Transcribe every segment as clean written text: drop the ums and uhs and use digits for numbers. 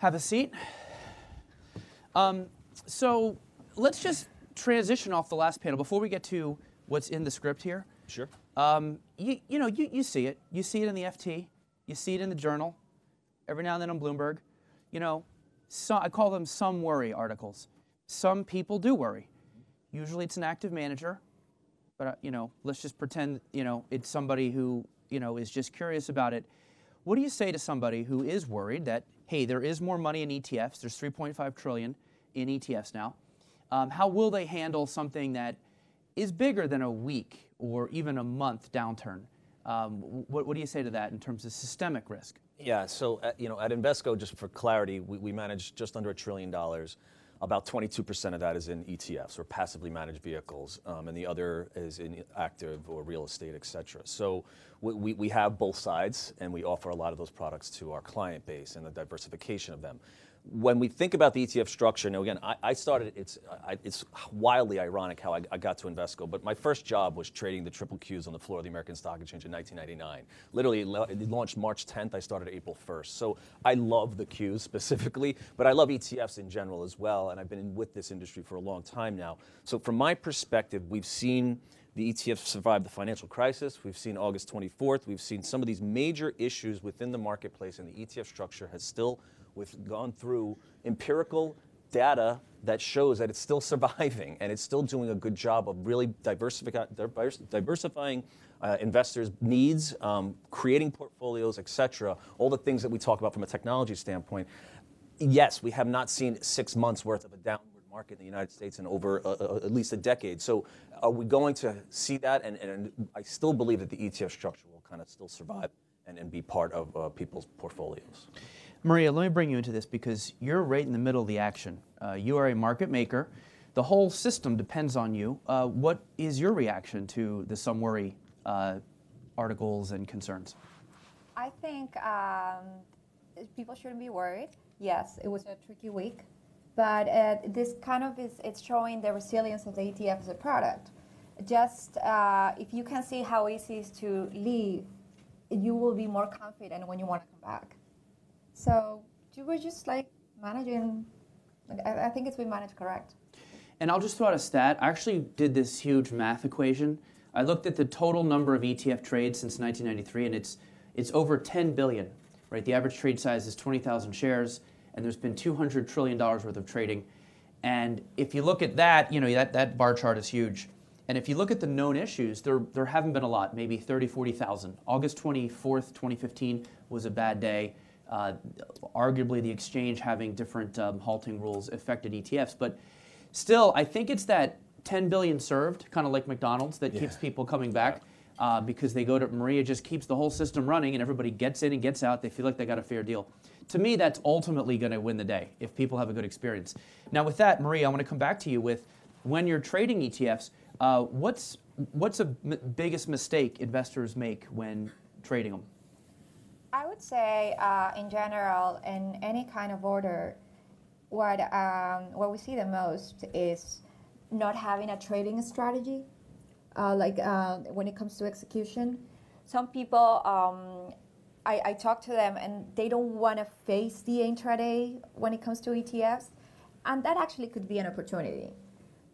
Have a seat. So let's just transition off the last panel before we get to what's in the script here. Sure. You see it. You see it in the FT. You see it in the Journal. Every now and then on Bloomberg. I call them some worry articles. Some people do worry. Usually it's an active manager, but let's just pretend it's somebody who is just curious about it. What do you say to somebody who is worried that, hey, there is more money in ETFs, there's $3.5 trillion in ETFs now. How will they handle something that is bigger than a week or even a month downturn? What do you say to that in terms of systemic risk? Yeah, so at Invesco, just for clarity, we manage just under $1 trillion. About 22% of that is in ETFs, or passively managed vehicles, and the other is in active or real estate, et cetera. So we have both sides, and we offer a lot of those products to our client base and the diversification of them. When we think about the ETF structure, now again, I started, it's wildly ironic how I got to Invesco, but my first job was trading the triple Qs on the floor of the American Stock Exchange in 1999. Literally, it launched March 10th, I started April 1st. So I love the Qs specifically, but I love ETFs in general as well, and I've been with this industry for a long time now. So from my perspective, we've seen the ETFs survive the financial crisis. We've seen August 24th. We've seen some of these major issues within the marketplace, and the ETF structure has still gone through empirical data that shows that it's still surviving and it's still doing a good job of really diversifying investors' needs, creating portfolios, et cetera, all the things that we talk about from a technology standpoint. Yes, we have not seen 6 months worth of a downward market in the United States in over at least a decade. So are we going to see that? And I still believe that the ETF structure will kind of still survive and be part of people's portfolios. Maria, let me bring you into this because you're right in the middle of the action. You are a market maker. The whole system depends on you. What is your reaction to the some worry articles and concerns? I think people shouldn't be worried. Yes, it was a tricky week, but this kind of it's showing the resilience of the ETF as a product. Just if you can see how easy it is to leave, you will be more confident when you want to come back. So you were just like managing, I think it's been managed correct. And I'll just throw out a stat. I actually did this huge math equation. I looked at the total number of ETF trades since 1993, and it's over 10 billion, right? The average trade size is 20,000 shares, and there's been $200 trillion worth of trading. And if you look at that, that bar chart is huge. And if you look at the known issues, there haven't been a lot, maybe 30, 40,000. August 24th, 2015 was a bad day. Arguably the exchange having different halting rules affected ETFs, but still I think it's that 10 billion served, kind of like McDonald's, that keeps people coming back because they go to Maria, just keeps the whole system running and everybody gets in and gets out. They feel like they got a fair deal. To me, that's ultimately going to win the day if people have a good experience. Now with that, Maria, I want to come back to you with when you're trading ETFs, what's the biggest mistake investors make when trading them? I would say, in general, in any kind of order, what we see the most is not having a trading strategy, when it comes to execution. Some people, I talk to them, and they don't want to face the intraday when it comes to ETFs, and that actually could be an opportunity.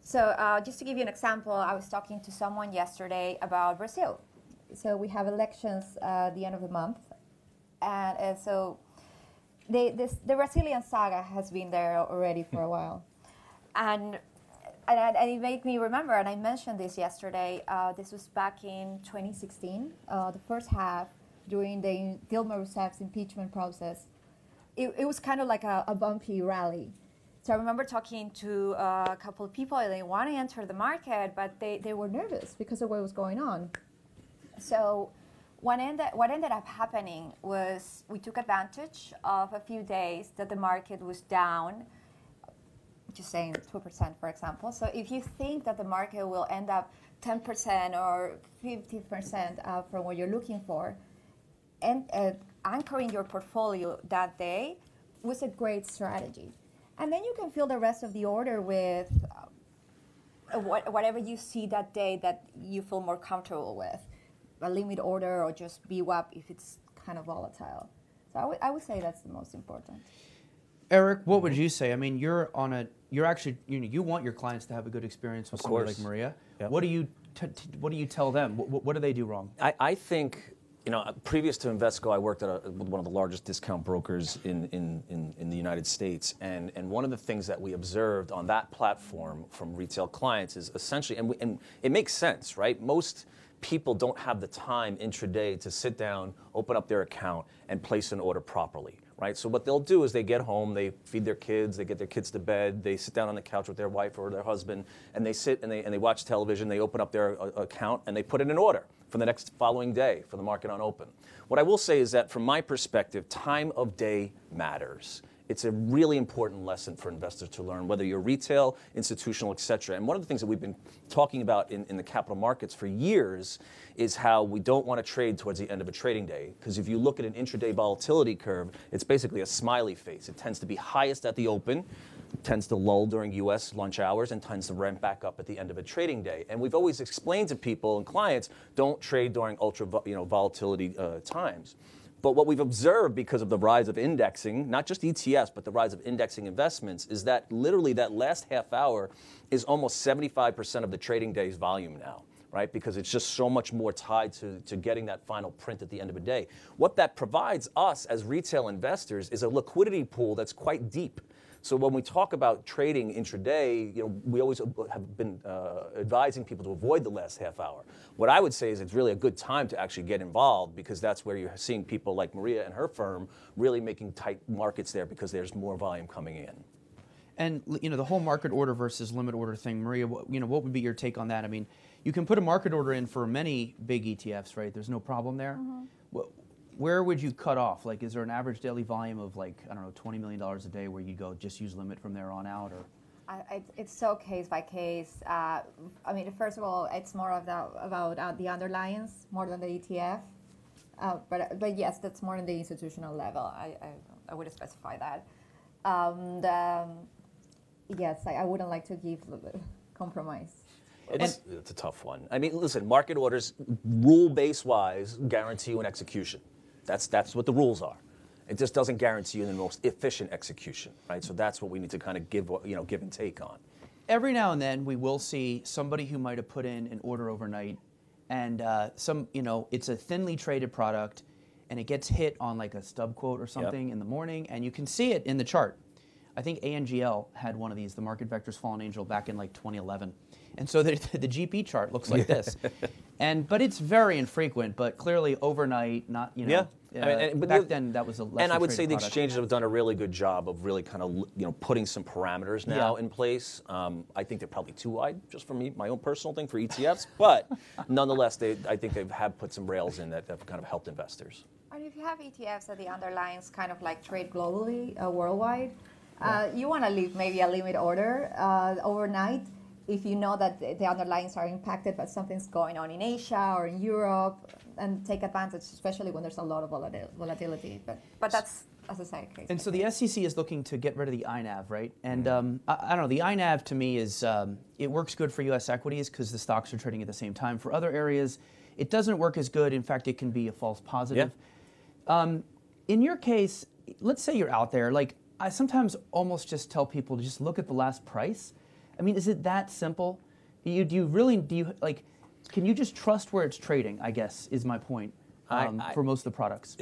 So just to give you an example, I was talking to someone yesterday about Brazil. So we have elections at the end of the month. And so the Brazilian saga has been there already for a while. And it made me remember, and I mentioned this yesterday, this was back in 2016, the first half during the Dilma Rousseff's impeachment process. It was kind of like a bumpy rally. So I remember talking to a couple of people, and they want to enter the market, but they were nervous because of what was going on. So what ended up happening was we took advantage of a few days that the market was down, just saying 2%, for example. So if you think that the market will end up 10% or 50% from what you're looking for, and anchoring your portfolio that day was a great strategy. And then you can fill the rest of the order with whatever you see that day that you feel more comfortable with. A limit order or just VWAP if it's kind of volatile. So I would say that's the most important. Eric, what would you say? I mean, you're actually, you want your clients to have a good experience with somebody like Maria. Yep. What do you tell them? What do they do wrong? I think, previous to Invesco, I worked at one of the largest discount brokers in the United States, and one of the things that we observed on that platform from retail clients is essentially, and it makes sense, right? Most people don't have the time intraday to sit down, open up their account, and place an order properly, right? So what they'll do is they get home, they feed their kids, they get their kids to bed, they sit down on the couch with their wife or their husband, and they sit and they watch television, they open up their account, and they put in an order for the next following day for the market on open. What I will say is that from my perspective, time of day matters. It's a really important lesson for investors to learn, whether you're retail, institutional, et cetera. And one of the things that we've been talking about in the capital markets for years is how we don't want to trade towards the end of a trading day. Because if you look at an intraday volatility curve, it's basically a smiley face. It tends to be highest at the open, tends to lull during U.S. lunch hours, and tends to ramp back up at the end of a trading day. And we've always explained to people and clients, don't trade during ultra volatility times. But what we've observed because of the rise of indexing, not just ETFs, but the rise of indexing investments, is that literally that last half hour is almost 75% of the trading day's volume now, right? Because it's just so much more tied to getting that final print at the end of the day. What that provides us as retail investors is a liquidity pool that's quite deep. So when we talk about trading intraday, we always have been advising people to avoid the last half hour. What I would say is it's really a good time to actually get involved, because that's where you're seeing people like Maria and her firm really making tight markets there because there's more volume coming in. And the whole market order versus limit order thing, Maria, what would be your take on that? I mean, you can put a market order in for many big ETFs, right? There's no problem there. Where would you cut off? Like, is there an average daily volume of $20 million a day where you go just use limit from there on out, or? It's so case by case. I mean, first of all, it's more about the underlyings more than the ETF. But yes, that's more on the institutional level. I would specify that. Yes, I wouldn't like to give compromise. It's a tough one. I mean, listen, market orders, rule-based wise, guarantee you an execution. That's what the rules are. It just doesn't guarantee you the most efficient execution, right? So that's what we need to kind of give and take on. Every now and then we will see somebody who might have put in an order overnight, and it's a thinly traded product, and it gets hit on like a stub quote or something in the morning, and you can see it in the chart. I think ANGL had one of these, the Market Vectors Fallen Angel, back in like 2011. And so the GP chart looks like this. But it's very infrequent, but clearly overnight, not, but back then that was a less. And I would say the product. exchanges have done a really good job of really kind of, putting some parameters now in place. I think they're probably too wide, just for me, my own personal thing for ETFs. But nonetheless, I think they have put some rails in that have kind of helped investors. And if you have ETFs that the underlyings kind of like trade globally, worldwide, you want to leave maybe a limit order overnight if you know that the underlyings are impacted by something's going on in Asia or in Europe, and take advantage, especially when there's a lot of volatility. But that's, as I say, case. And so the SEC is looking to get rid of the INAV, right? And I don't know, the INAV to me is, it works good for U.S. equities because the stocks are trading at the same time. For other areas, it doesn't work as good. In fact, it can be a false positive. Yeah. In your case, let's say you're out there, like, I sometimes almost just tell people to just look at the last price. I mean, is it that simple? Can you just trust where it's trading, I guess, is my point for most of the products.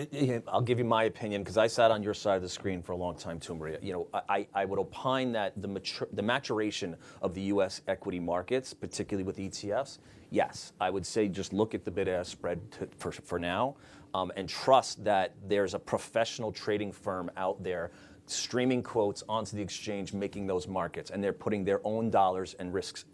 I'll give you my opinion, because I sat on your side of the screen for a long time too, Maria. I would opine that the maturation of the U.S. equity markets, particularly with ETFs, yes, I would say just look at the bid-ask spread for now, and trust that there's a professional trading firm out there streaming quotes onto the exchange, making those markets, and they're putting their own dollars and risk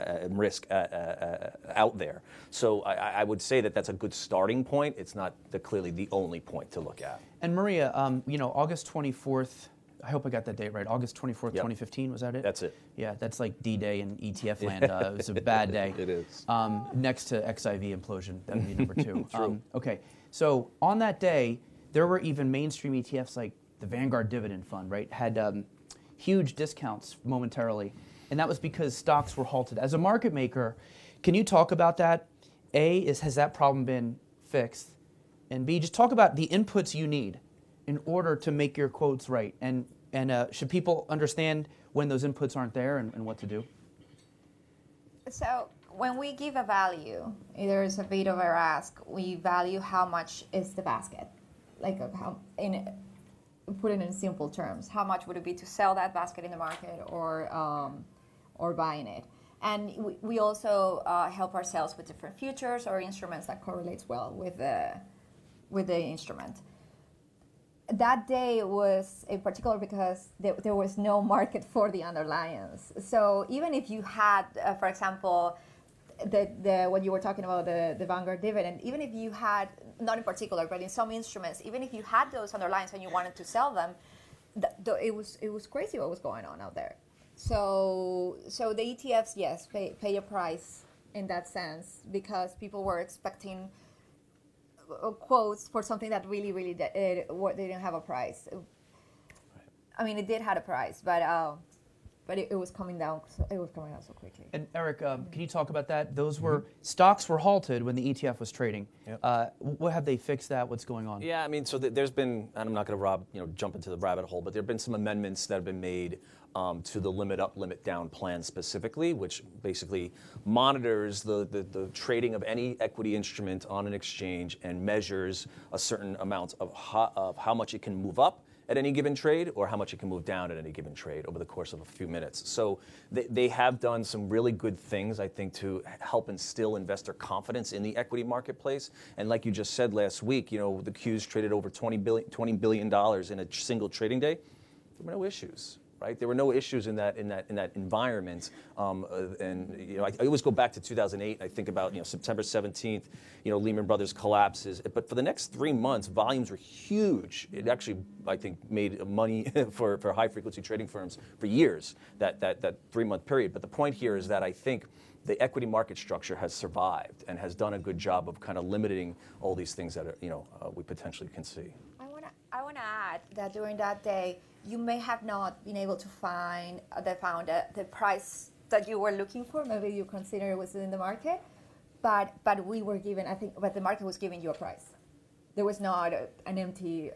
out there. So I would say that that's a good starting point. It's not clearly the only point to look at. And Maria, August 24th, I hope I got that date right, August 24th, 2015, was that it? That's it. Yeah, that's like D-Day in ETF land. It was a bad day. It is. Next to XIV implosion, that would be number 2. True. Okay, so on that day, there were even mainstream ETFs like the Vanguard Dividend Fund, right, had huge discounts momentarily. And that was because stocks were halted. As a market maker, can you talk about that? A, has that problem been fixed? And B, just talk about the inputs you need in order to make your quotes right. And And should people understand when those inputs aren't there and what to do? So when we give a value, either it's a bid or a ask, we value how much is the basket. Like put it in simple terms, how much would it be to sell that basket in the market or buying it? And we also help ourselves with different futures or instruments that correlates well with the instrument. That day was in particular because there was no market for the underlyings. So even if you had, for example, the what you were talking about, the Vanguard dividend, even if you had, not in particular, but in some instruments, even if you had those underlyings and you wanted to sell them, it was crazy what was going on out there. So the ETFs, yes, pay a price in that sense because people were expecting quotes for something that really they didn't have a price. I mean, it did have a price, but it was coming down. It was coming down so quickly. And Eric, can you talk about that? Those were stocks were halted when the ETF was trading. Yep. What have they fixed that? What's going on? Yeah, I mean, so there's been, and I'm not going to jump into the rabbit hole, but there have been some amendments that have been made to the limit up, limit down plan specifically, which basically monitors the trading of any equity instrument on an exchange and measures a certain amount of how much it can move up at any given trade or how much it can move down at any given trade over the course of a few minutes. So they have done some really good things, I think, to help instill investor confidence in the equity marketplace. And like you just said last week, the Qs traded over $20 billion in a single trading day. There were no issues. Right, there were no issues in that environment, and I always go back to 2008. I think about September 17th, Lehman Brothers collapses. But for the next 3 months, volumes were huge. It actually, I think, made money for high frequency trading firms for years. That 3-month period. But the point here is that I think the equity market structure has survived and has done a good job of kind of limiting all these things that we potentially can see. I want to add that during that day, you may have not been able to find the price that you were looking for. Maybe you consider it was in the market, but we were given, but the market was giving you a price. There was not an empty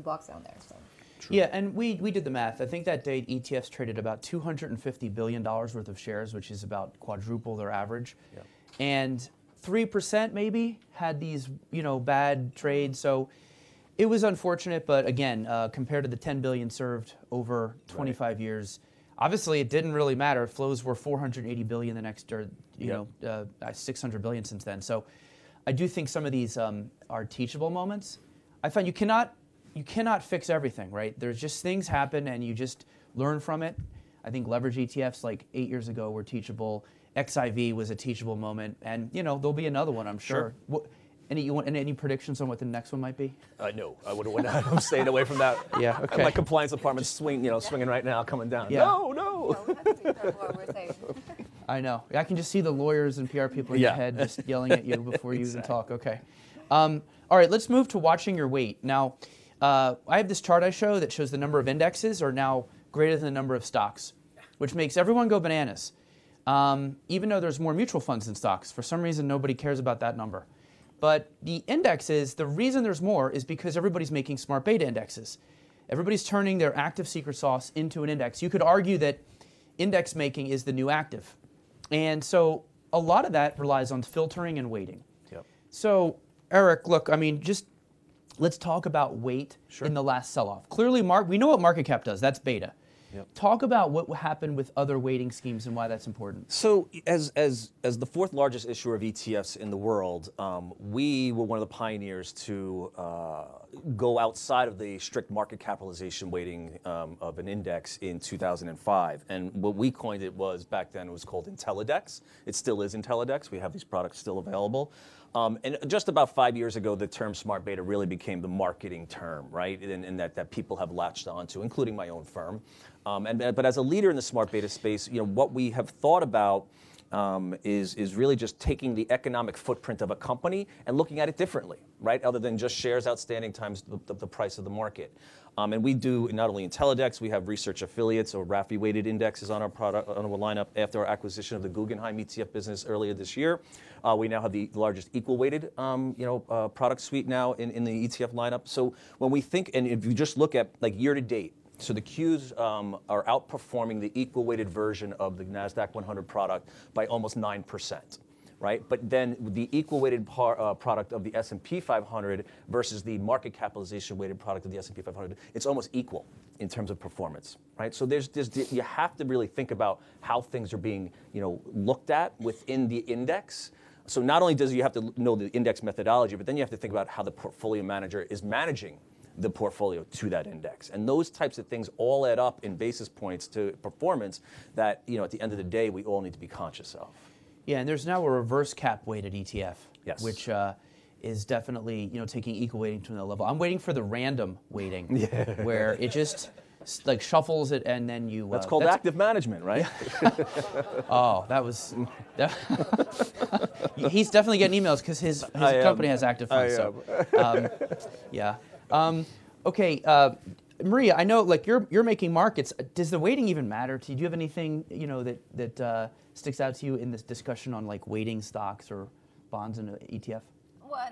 box down there. So. True. Yeah, and we did the math. I think that day ETFs traded about $250 billion worth of shares, which is about quadruple their average. Yeah. And 3% maybe had these bad trades. So it was unfortunate, but again, compared to the $10 billion served over 25 years, obviously it didn't really matter. Flows were $480 billion the next, or $600 billion since then. So I do think some of these are teachable moments. I find you cannot fix everything, right? There's just things happen and you just learn from it. I think leverage ETFs like 8 years ago were teachable. XIV was a teachable moment, and there'll be another one, I'm sure. Any predictions on what the next one might be? No, I wouldn't. I'm staying away from that. Yeah, okay. My compliance department's swinging right now, coming down. Yeah. No. We have to be careful what we're saying. I know. I can just see the lawyers and PR people in your head just yelling at you before you even talk. Okay. All right, let's move to watching your weight. Now, I have this chart I show that shows the number of indexes are now greater than the number of stocks, which makes everyone go bananas. Even though there's more mutual funds than stocks. For some reason, nobody cares about that number. But the indexes, the reason there's more is because everybody's making smart beta indexes. Everybody's turning their active secret sauce into an index. You could argue that index making is the new active. And so a lot of that relies on filtering and weighting. Yep. So, Eric, look, just let's talk about weight in the last sell-off. Clearly, we know what market cap does. That's beta. Yep. Talk about what happened with other weighting schemes and why that's important. So as the fourth largest issuer of ETFs in the world, we were one of the pioneers to go outside of the strict market capitalization weighting of an index in 2005. And what we coined back then it was called Intellidex. It still is Intellidex. We have these products still available. And just about 5 years ago, the term smart beta really became the marketing term, right? And that people have latched onto, including my own firm. But as a leader in the smart beta space, what we have thought about is really just taking the economic footprint of a company and looking at it differently, right? Other than just shares outstanding times the price of the market. And we do not only Intellidex, we have research affiliates or RAFI weighted indexes on our lineup after our acquisition of the Guggenheim ETF business earlier this year. We now have the largest equal weighted product suite now in the ETF lineup. So when we think, and if you just look at like year to date, So the Qs are outperforming the equal-weighted version of the NASDAQ 100 product by almost 9%. Right, but then the equal-weighted product of the S&P 500 versus the market capitalization-weighted product of the S&P 500, it's almost equal in terms of performance. Right, so you have to really think about how things are being looked at within the index. So not only does you have to know the index methodology, but then you have to think about how the portfolio manager is managing the portfolio to that index. And those types of things all add up in basis points to performance that at the end of the day we all need to be conscious of. Yeah, and there's now a reverse cap weighted ETF, yes, which is definitely taking equal weighting to another level. I'm waiting for the random weighting, where it just like shuffles it and then you. That's called active management, right? Oh, he's definitely getting emails because his company has active funds. Okay, Maria, I know you're making markets. Does the weighting even matter to you? Do you have anything that sticks out to you in this discussion on weighting stocks or bonds in an ETF? Well,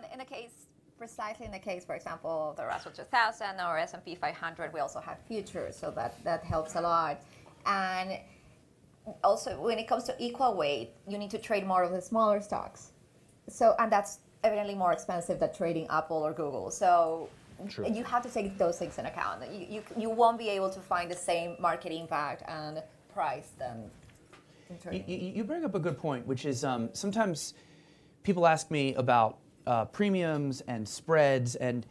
precisely in the case, for example, of the Russell 2000 or S&P 500, we also have futures, so that helps a lot. And also, when it comes to equal weight, you need to trade more of the smaller stocks. And that's evidently more expensive than trading Apple or Google. So True. You have to take those things into account. You won't be able to find the same market impact and price than. You bring up a good point, which is sometimes people ask me about premiums and spreads, and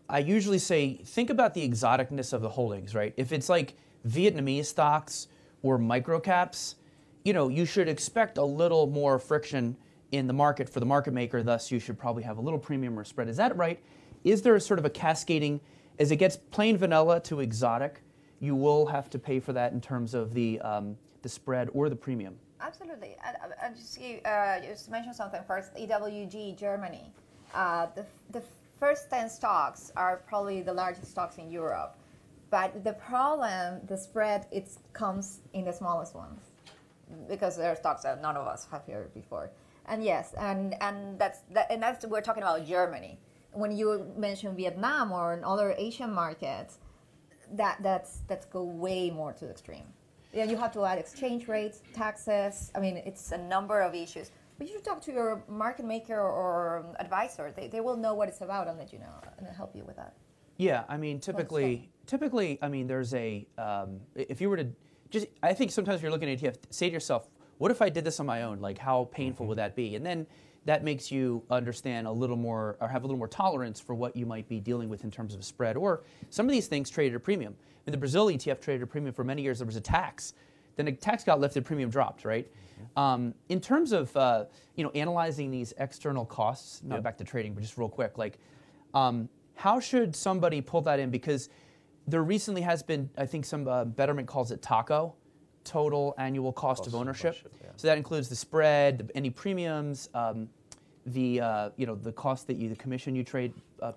I usually say, think about the exoticness of the holdings, right? If it's like Vietnamese stocks or microcaps, you should expect a little more friction in the market for the market maker, thus you should probably have a little premium or spread. Is that right? Is there sort of a cascading, as it gets plain vanilla to exotic, you will have to pay for that in terms of the spread or the premium? Absolutely. I just mention something first. EWG Germany. The first 10 stocks are probably the largest stocks in Europe, but the problem, the spread, it comes in the smallest ones because there are stocks that none of us have heard before. And yes, and that's we're talking about Germany. When you mention Vietnam or in other Asian markets, that's go way more to the extreme. Yeah, you have to add exchange rates, taxes. I mean, it's a number of issues. But you should talk to your market maker or advisor. They will know what it's about and let you know and help you with that. Yeah, I mean, typically, I mean, there's if you were to I think sometimes if you're looking at ETF, say to yourself, what if I did this on my own? How painful would that be? And then that makes you understand a little more or have a little more tolerance for what you might be dealing with in terms of a spread. Or some of these things traded at a premium. I mean, the Brazil ETF traded at a premium for many years. There was a tax. Then the tax got lifted, premium dropped, right? In terms of analyzing these external costs, not back to trading, but just real quick, how should somebody pull that in? Because there recently has been, I think some Betterment calls it TACO, total annual cost of ownership. Yeah. So that includes the spread, any premiums, the cost that the commission you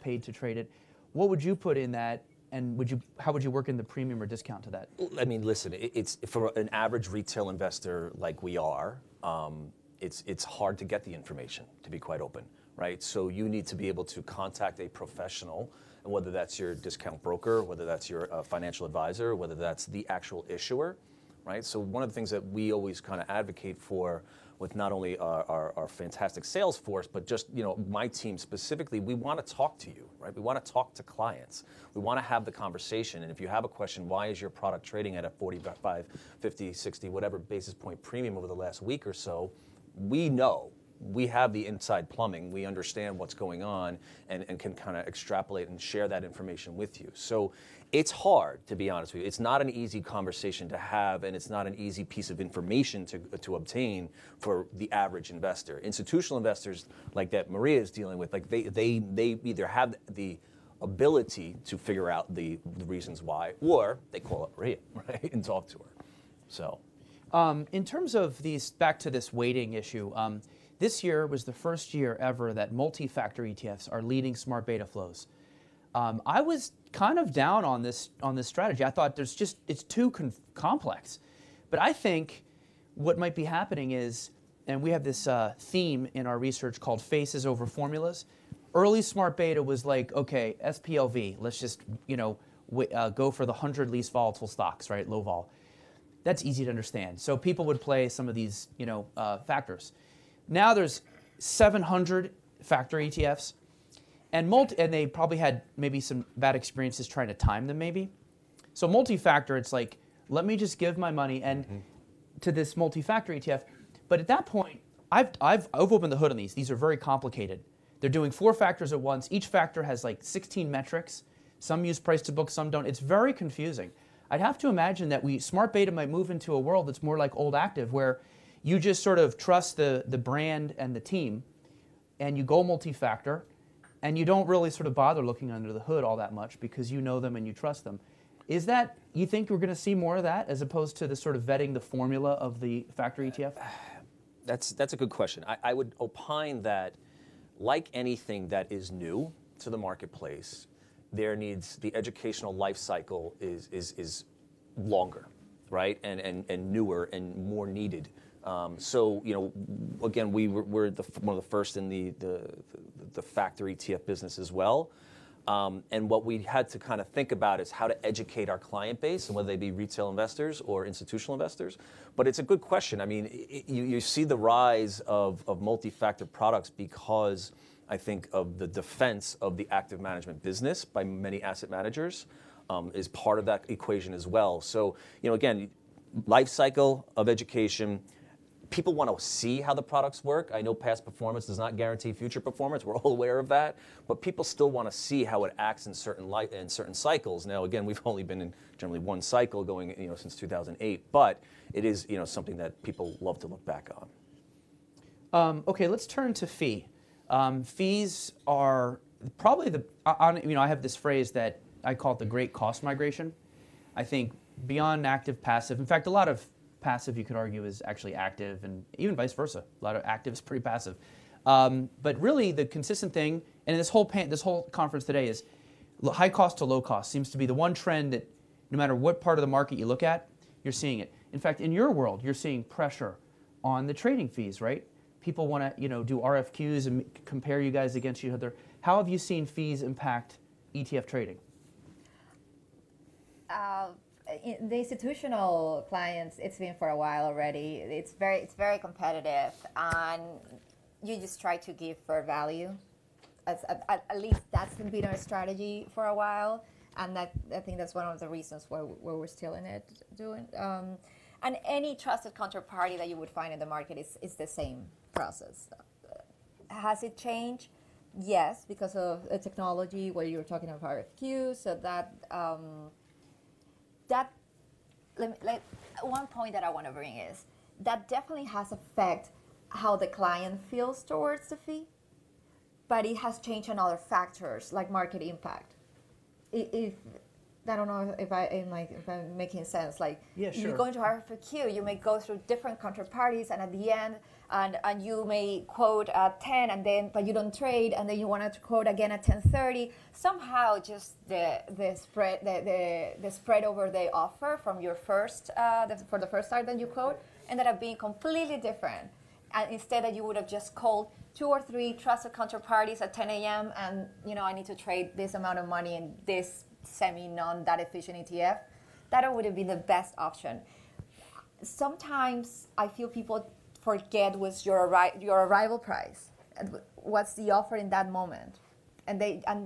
paid to trade it. What would you put in that, and how would you work in the premium or discount to that? I mean, listen, it's for an average retail investor like we are, it's hard to get the information, to be quite open, right? So you need to be able to contact a professional, and whether that's your discount broker, whether that's your financial advisor, whether that's the actual issuer. Right? So one of the things that we always kind of advocate for with not only our fantastic sales force, but just my team specifically, we want to talk to you, right? We want to talk to clients. We want to have the conversation. And if you have a question, why is your product trading at a 45, 50, 60, whatever basis point premium over the last week or so, we know. We have the inside plumbing. We understand what's going on and can kind of extrapolate and share that information with you. So it's hard, to be honest with you. It's not an easy conversation to have, and it's not an easy piece of information to obtain for the average investor. Institutional investors like that Maria is dealing with, they either have the ability to figure out the reasons why, or they call up Maria, right, and talk to her. So, in terms of back to this weighting issue. This year was the first year ever that multi-factor ETFs are leading smart beta flows. I was kind of down on this strategy. I thought it's too complex. But I think what might be happening is, and we have this theme in our research called faces over formulas. Early smart beta was like, okay, SPLV, let's just go for the 100 least volatile stocks, right? Low vol. That's easy to understand. So people would play some of these, factors. Now there's 700 factor ETFs, and they probably had maybe some bad experiences trying to time them, maybe. So multi-factor, it's like, let me just give my money to this multi-factor ETF. But at that point, I've opened the hood on these. These are very complicated. They're doing 4 factors at once. Each factor has like 16 metrics. Some use price to book, some don't. It's very confusing. I'd have to imagine that smart beta might move into a world that's more like old active, where you just sort of trust the brand and the team, and you go multi-factor, and you don't really sort of bother looking under the hood all that much because you know them and you trust them. Is that, you think we're going to see more of that as opposed to the sort of vetting the formula of the factor ETF? That's a good question. I would opine that, like anything that is new to the marketplace, the educational life cycle is longer, right? And newer and more needed. So, again, we're one of the first in the factor ETF business as well. And what we had to kind of think about is how to educate our client base, and whether they be retail investors or institutional investors. But it's a good question. I mean, you see the rise of multi-factor products because, I think, of the defense of the active management business by many asset managers is part of that equation as well. So, again, life cycle of education. People want to see how the products work. I know past performance does not guarantee future performance. We're all aware of that. But people still want to see how it acts in certain cycles. Now, again, we've only been in generally one cycle going, since 2008. But it is, something that people love to look back on. Okay, let's turn to fee. Fees are probably I have this phrase that I call it the great cost migration. I think beyond active, passive. In fact, a lot of passive, you could argue, is actually active, and even vice versa. A lot of active is pretty passive. But really, the consistent thing, and this whole conference today, is high cost to low cost seems to be the one trend that no matter what part of the market you look at, you're seeing it. In fact, in your world, you're seeing pressure on the trading fees, right? People want to, do RFQs and compare you guys against each other. How have you seen fees impact ETF trading? The institutional clients, it's been for a while already. It's very competitive, and you just try to give fair value. At least that's been our strategy for a while, and I think that's one of the reasons why we're still in it doing. And any trusted counterparty that you would find in the market is the same process. Has it changed? Yes, because of technology, where you were talking about RFQs, so that one point that I want to bring is that definitely has affected how the client feels towards the fee, but it has changed on other factors like market impact. If I don't know if I'm making sense. Like, yeah, sure. You go into RFQ, you may go through different counterparties, and at the end, and you may quote at 10, but you don't trade, and then you want to quote again at 10:30. Somehow, just the spread over the offer from your first for the first time that you quote ended up being completely different. And instead, that you would have just called 2 or 3 trusted counterparties at 10 a.m. and I need to trade this amount of money in this non-that efficient ETF, that would have been the best option. Sometimes I feel people forget what's your arrival price, what's the offer in that moment, and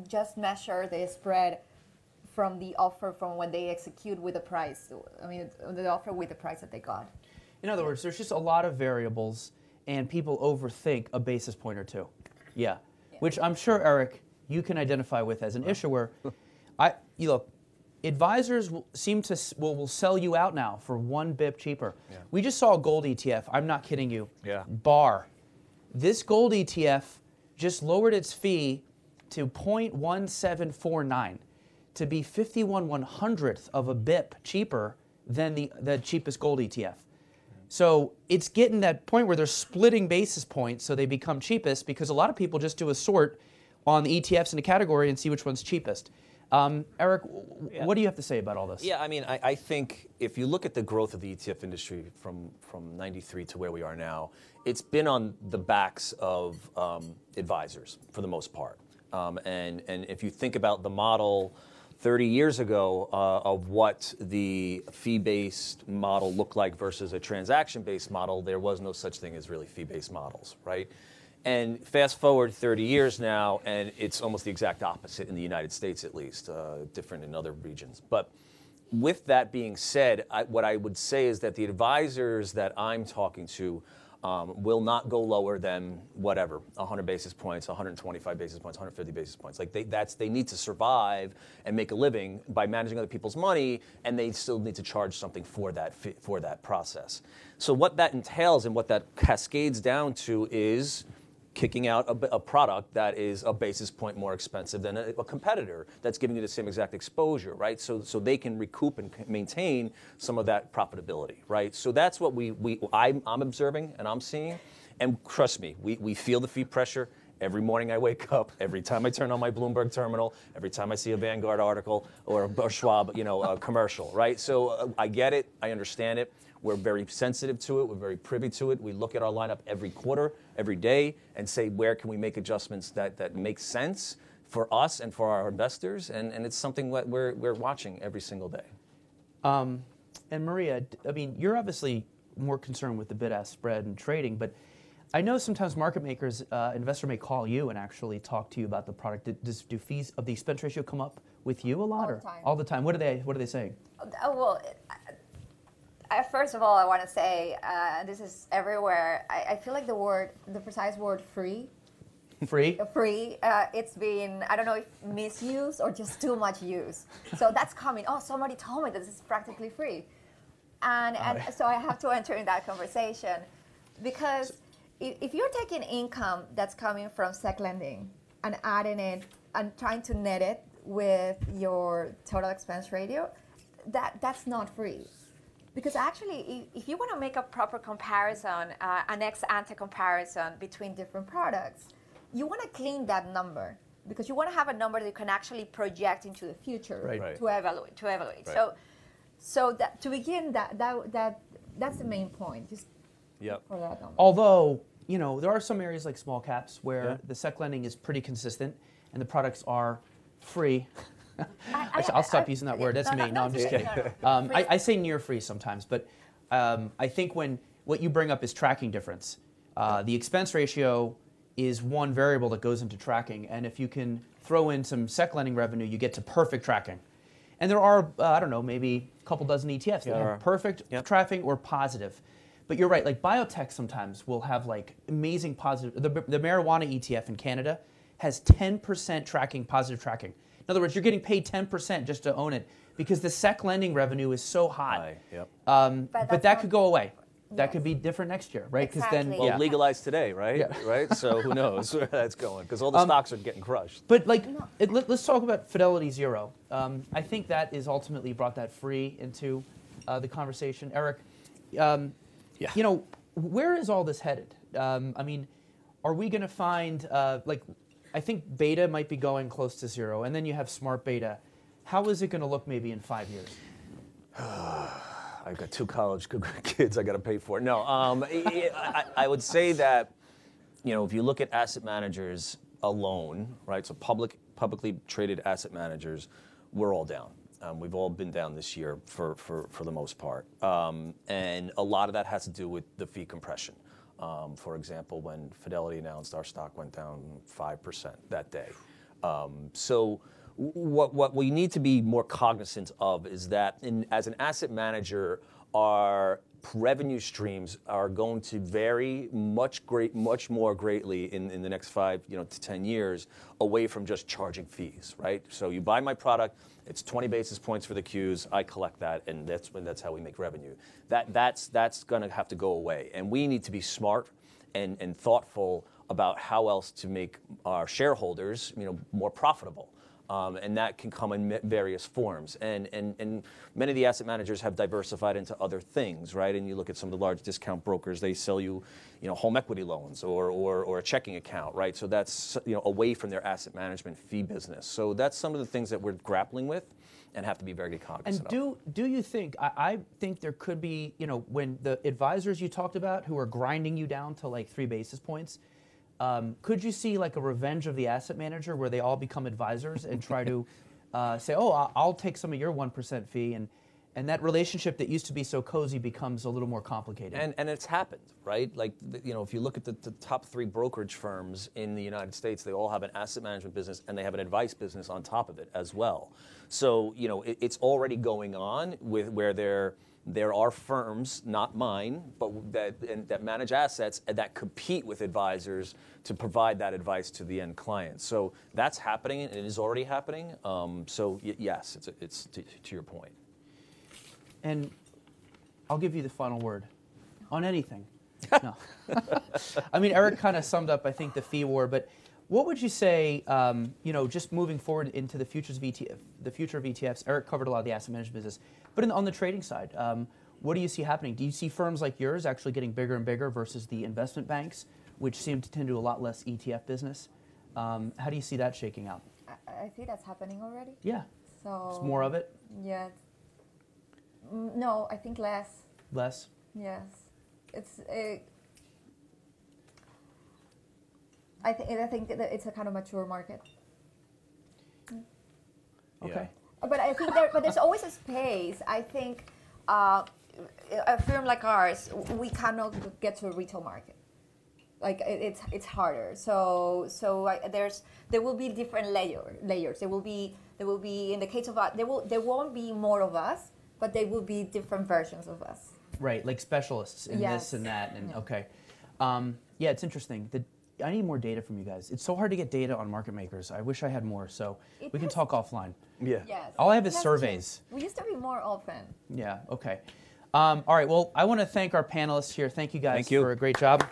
just measure the spread from the offer from when they execute with the price. The offer with the price that they got. In other words, there's just a lot of variables, and people overthink a basis point or two. Yeah. Which I'm sure, Eric, you can identify with as an issuer. Look, advisors will sell you out now for 1 bip cheaper. Yeah. We just saw a gold ETF. I'm not kidding you. Yeah. Bar. This gold ETF just lowered its fee to 0.1749 to be 51/100th of a bip cheaper than the cheapest gold ETF. So it's getting that point where they're splitting basis points so they become cheapest, because a lot of people just do a sort on the ETFs in a category and see which one's cheapest. Eric, what do you have to say about all this? Yeah, I think if you look at the growth of the ETF industry from 93 to where we are now, it's been on the backs of advisors for the most part. And if you think about the model 30 years ago of what the fee-based model looked like versus a transaction-based model, there was no such thing as really fee-based models, right? And fast forward 30 years now, and it's almost the exact opposite in the United States, at least, different in other regions. But with that being said, what I would say is that the advisors that I'm talking to will not go lower than whatever, 100 basis points, 125 basis points, 150 basis points. Like they need to survive and make a living by managing other people's money, and they still need to charge something for that process. So what that entails and what that cascades down to is kicking out a product that is a basis point more expensive than a competitor that's giving you the same exact exposure, right? So they can recoup and maintain some of that profitability, right? So that's what I'm observing and I'm seeing. And trust me, we feel the fee pressure every morning I wake up, every time I turn on my Bloomberg terminal, every time I see a Vanguard article or a Schwab, commercial, right? So I get it, I understand it. We're very sensitive to it. We're very privy to it. We look at our lineup every quarter, every day, and say, where can we make adjustments that make sense for us and for our investors? And it's something that we're watching every single day. And Maria, I mean, you're obviously more concerned with the bid-ask spread and trading, but I know sometimes market makers, investor may call you and actually talk to you about the product. Do fees of the expense ratio come up with you a lot? All the time. All the time. What are they saying? Well, first of all, I want to say this is everywhere. I feel like the precise word "free," it's been, I don't know if misused or just too much use. So that's coming. Oh, somebody told me that this is practically free, and so I have to enter in that conversation, because if you're taking income that's coming from sec lending and adding it and trying to net it with your total expense ratio, that's not free. Because actually, if you want to make a proper comparison, an ex-ante comparison between different products, you want to clean that number, because you want to have a number that you can actually project into the future to evaluate. Right. So that, to begin, that's the main point. Just for that number. Although, there are some areas like small caps where the sec lending is pretty consistent and the products are free. I'll stop using that word. That's me. No, I'm just kidding. I say near free sometimes, but I think what you bring up is tracking difference. The expense ratio is one variable that goes into tracking, and if you can throw in some sec lending revenue, you get to perfect tracking. And there are, I don't know, maybe a couple dozen ETFs that have perfect tracking or positive. But you're right, like biotech sometimes will have like amazing positive. The marijuana ETF in Canada has 10% tracking, positive tracking. In other words, you're getting paid 10% just to own it because the sec lending revenue is so high. But that could go away. That could be different next year, right? Because then legalized today, right? Yeah. Right. So who knows where that's going? Because all the stocks are getting crushed. But let's talk about Fidelity Zero. I think that is ultimately brought that free into the conversation. Eric, where is all this headed? I mean, are we going to find I think beta might be going close to zero, and then you have smart beta. How is it going to look maybe in 5 years? I've got 2 college kids I got to pay for. No, I would say that, if you look at asset managers alone, right? So publicly traded asset managers, we're all down. We've all been down this year for the most part, and a lot of that has to do with the fee compression. For example, when Fidelity announced, our stock went down 5% that day. So what we need to be more cognizant of is that as an asset manager, our revenue streams are going to vary much more greatly in the next 5 to 10 years away from just charging fees, right? So you buy my product, it's 20 basis points for the Qs, I collect that, and that's how we make revenue. That's going to have to go away, and we need to be smart and thoughtful about how else to make our shareholders more profitable. And that can come in various forms. And many of the asset managers have diversified into other things, right? And you look at some of the large discount brokers, they sell you, home equity loans or a checking account, right? So that's, away from their asset management fee business. So that's some of the things that we're grappling with and have to be very cognizant of. And do you think, I think there could be, when the advisors you talked about who are grinding you down to like 3 basis points, could you see like a revenge of the asset manager where they all become advisors and try to say, oh, I'll take some of your 1% fee, and that relationship that used to be so cozy becomes a little more complicated. And it's happened, right? Like, if you look at the top 3 brokerage firms in the United States, they all have an asset management business and they have an advice business on top of it as well. So, it's already going on where there are firms, not mine, but that manage assets and that compete with advisors to provide that advice to the end client. So that's happening, and it is already happening. Yes, it's to your point. And I'll give you the final word on anything. No. I mean, Eric kind of summed up, I think, the fee war, but what would you say, just moving forward into the future of ETFs? Eric covered a lot of the asset management business, but on the trading side, what do you see happening? Do you see firms like yours actually getting bigger and bigger versus the investment banks, which seem to tend to do a lot less ETF business? How do you see that shaking out? I think that's happening already. Yeah. So it's more of it? Yeah. No, I think less. Less? Yes. I think that it's a kind of mature market. Okay. But I think there's always a space. I think a firm like ours, we cannot get to a retail market. Like it's harder. So there will be different layers. There will be in the case of us, there won't be more of us, but there will be different versions of us. Right, like specialists in this and that. And okay. Yeah, it's interesting. I need more data from you guys. It's so hard to get data on market makers. I wish I had more, so we can talk offline. Yeah. Yes. All I have is surveys. We used to be more open. Yeah, okay. All right, well, I want to thank our panelists here. Thank you guys Thank you. for a great job.